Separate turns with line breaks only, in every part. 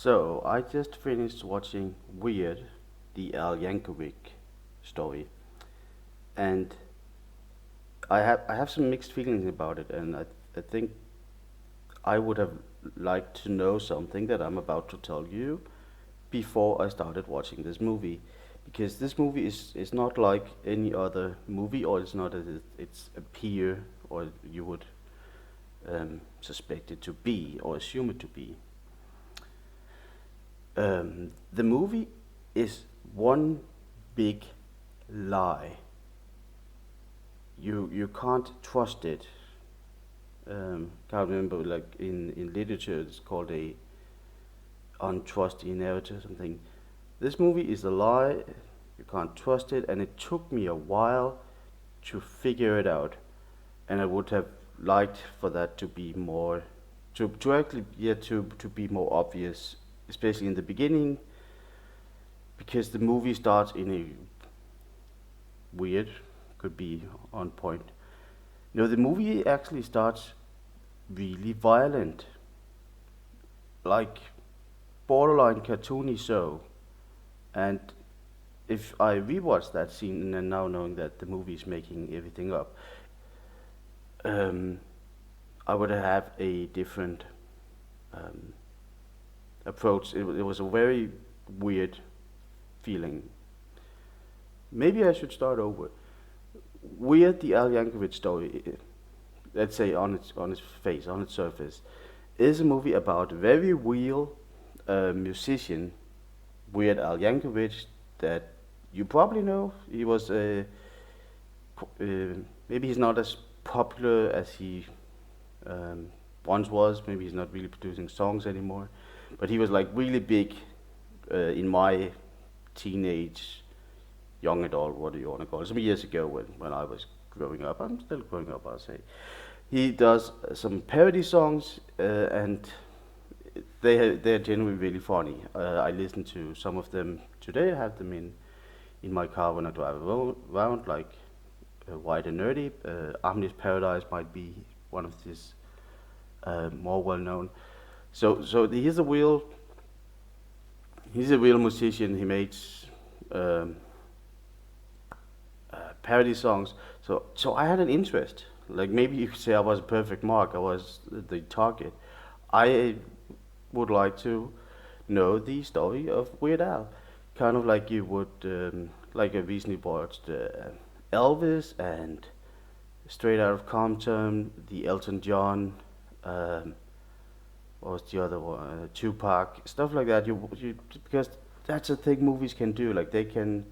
So I just finished watching Weird, the Al Yankovic story, and I have some mixed feelings about it, and I think I would have liked to know something that I'm about to tell you before I started watching this movie, because this movie is not like any other movie, or it's not as it's appear or you would suspect it to be or assume it to be. The movie is one big lie. You can't trust it. Can't remember, like in literature it's called a untrusty narrative or something. This movie is a lie. You can't trust it, and it took me a while to figure it out. And I would have liked for that to be more, to actually, yeah, to be more obvious, especially in the beginning, because the movie starts in a weird, could be on point. No, the movie actually starts really violent, like borderline cartoony so. And if I rewatch that scene and now knowing that the movie is making everything up, um, I would have a different um, approach. It was a very weird feeling. Maybe I should start over. Weird, the Al Yankovic story, let's say on its face, on its surface, is a movie about a very real musician, Weird Al Yankovic, that you probably know. He was maybe he's not as popular as he um, once was. Maybe he's not really producing songs anymore, but he was like really big in my teenage, young adult, what do you want to call it, some years ago when I was growing up. I'm still growing up, I'll say. He does some parody songs, and they're genuinely really funny. I listen to some of them today. I have them in my car when I drive around, like White and Nerdy. Omni's Paradise might be one of these more well known. So he's a real musician. He makes um, parody songs. So I had an interest. Like maybe you could say I was a perfect mark. I was the target. I would like to know the story of Weird Al, kind of like you would, like I recently watched Elvis and Straight Out of Compton, the Elton John, um, what was the other one, Tupac, stuff like that. You because that's a thing movies can do. Like they can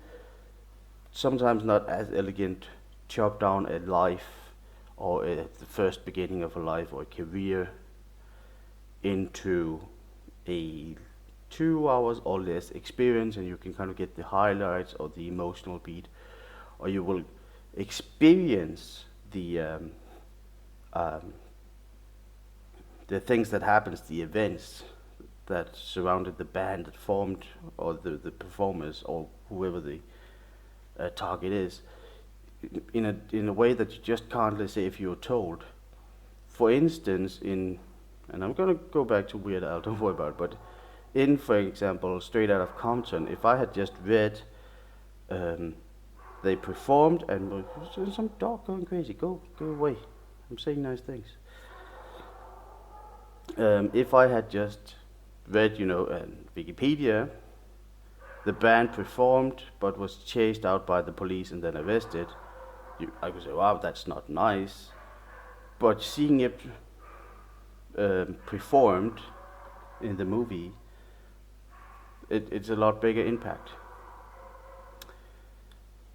sometimes not as elegant chop down a life or the first beginning of a life or a career into a 2 hours or less experience, and you can kind of get the highlights or the emotional beat, or you will experience um, the things that happens, the events that surrounded the band that formed, or the performers, or whoever the target is, in a way that you just can't, let's say, if you're told. For instance, and I'm gonna go back to Weird Al, don't worry about it, but for example, Straight Out of Compton, if I had just read, um, they performed and some dog going crazy, go away. I'm saying nice things. If I had just read, Wikipedia, the band performed but was chased out by the police and then arrested, I could say, wow, that's not nice. But seeing it performed in the movie, it's a lot bigger impact.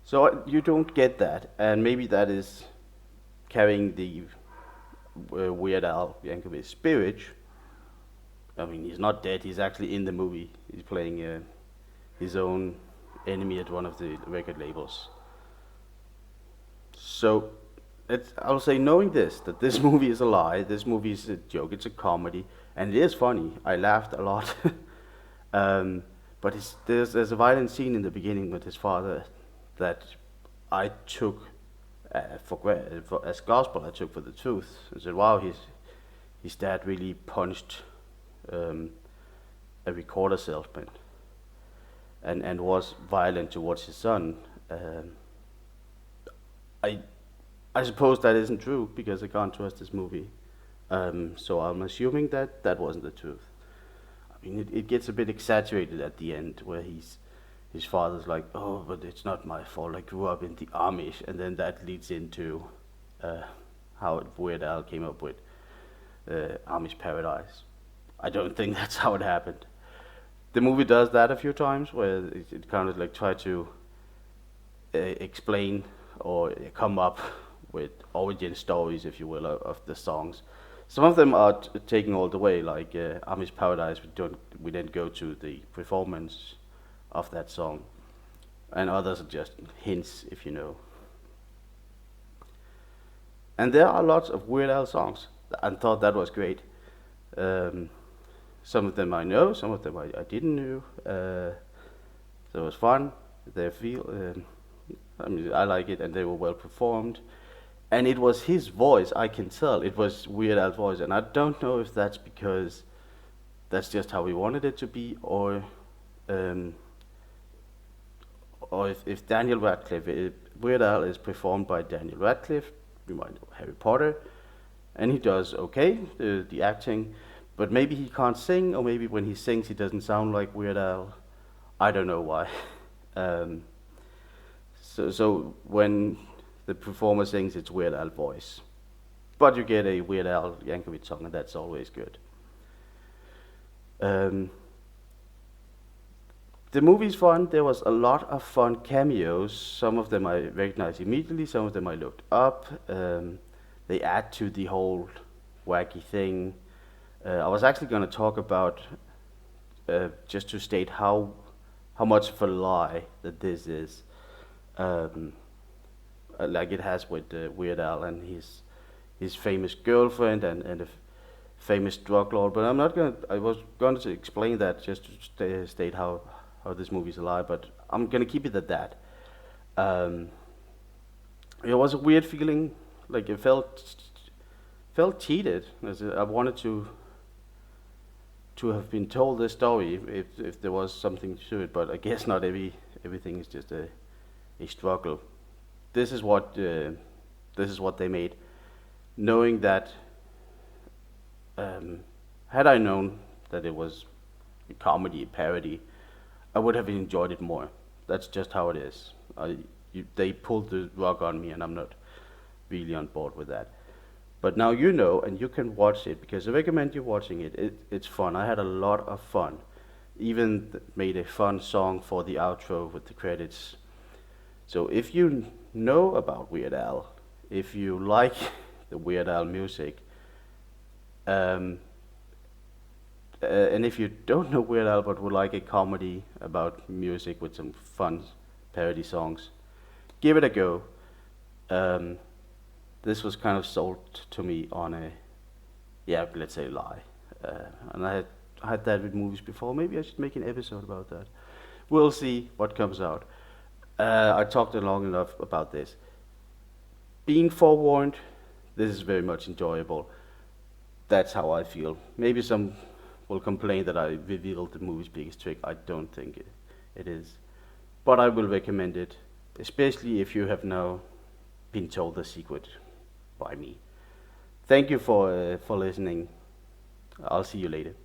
So you don't get that, and maybe that is carrying the Weird Al Yankovic spirit. I mean, he's not dead. He's actually in the movie. He's playing his own enemy at one of the record labels. So I'll say, knowing this, that this movie is a lie, this movie is a joke, it's a comedy, and it is funny. I laughed a lot. um, but there's a violent scene in the beginning with his father that I took as gospel. I took for the truth. I said, wow, his dad really punched um, a recorder salesman and was violent towards his son. Um, I I suppose that isn't true because I can't trust this movie. So I'm assuming that that wasn't the truth. I mean, it gets a bit exaggerated at the end where his father's like, "Oh, but it's not my fault. I grew up in the Amish," and then that leads into uh, how Weird Al came up with Amish Paradise. I don't think that's how it happened. The movie does that a few times where it kind of like try to explain or come up with origin stories, if you will, of the songs. Some of them are taken all the way, like Amish Paradise. We then go to the performance of that song, and others are just hints, if you know. And there are lots of Weird Al songs, and thought that was great. Um, some of them I know, some of them I didn't know. So it was fun. They feel. I mean, I like it, and they were well performed. And it was his voice. I can tell it was Weird Al's voice, and I don't know if that's because that's just how we wanted it to be, um, or if Daniel Radcliffe, Weird Al is performed by Daniel Radcliffe. You might know Harry Potter, and he does okay the acting, but maybe he can't sing, or maybe when he sings he doesn't sound like Weird Al. I don't know why. Um, so when the performer sings, it's Weird Al voice, but you get a Weird Al Yankovic song, and that's always good. Um, the movie's fun. There was a lot of fun cameos. Some of them I recognized immediately. Some of them I looked up. They add to the whole wacky thing. I was actually going to talk about just to state how much of a lie that this is. Um, like it has with Weird Al and his famous girlfriend and a famous drug lord. But I'm not gonna. I was going to explain that just to state how this movie's a lie. But I'm gonna keep it at that. Um, it was a weird feeling. Like it felt cheated. As I wanted to have been told this story if there was something to it. But I guess not everything is just a struggle. This is what they made, knowing that had I known that it was a comedy, a parody, I would have enjoyed it more. That's just how it is. They pulled the rug on me, and I'm not really on board with that. But now you know, and you can watch it because I recommend you watching it. It's fun. I had a lot of fun. Even made a fun song for the outro with the credits. So if you know about Weird Al, if you like the Weird Al music, um, and if you don't know Weird Al but would like a comedy about music with some fun parody songs, give it a go. Um, this was kind of sold to me on a, yeah, let's say lie. And I had that with movies before. Maybe I should make an episode about that. We'll see what comes out. I talked long enough about this. Being forewarned, this is very much enjoyable. That's how I feel. Maybe some will complain that I revealed the movie's biggest trick. I don't think it is. But I will recommend it, especially if you have now been told the secret by me. Thank you for listening. I'll see you later.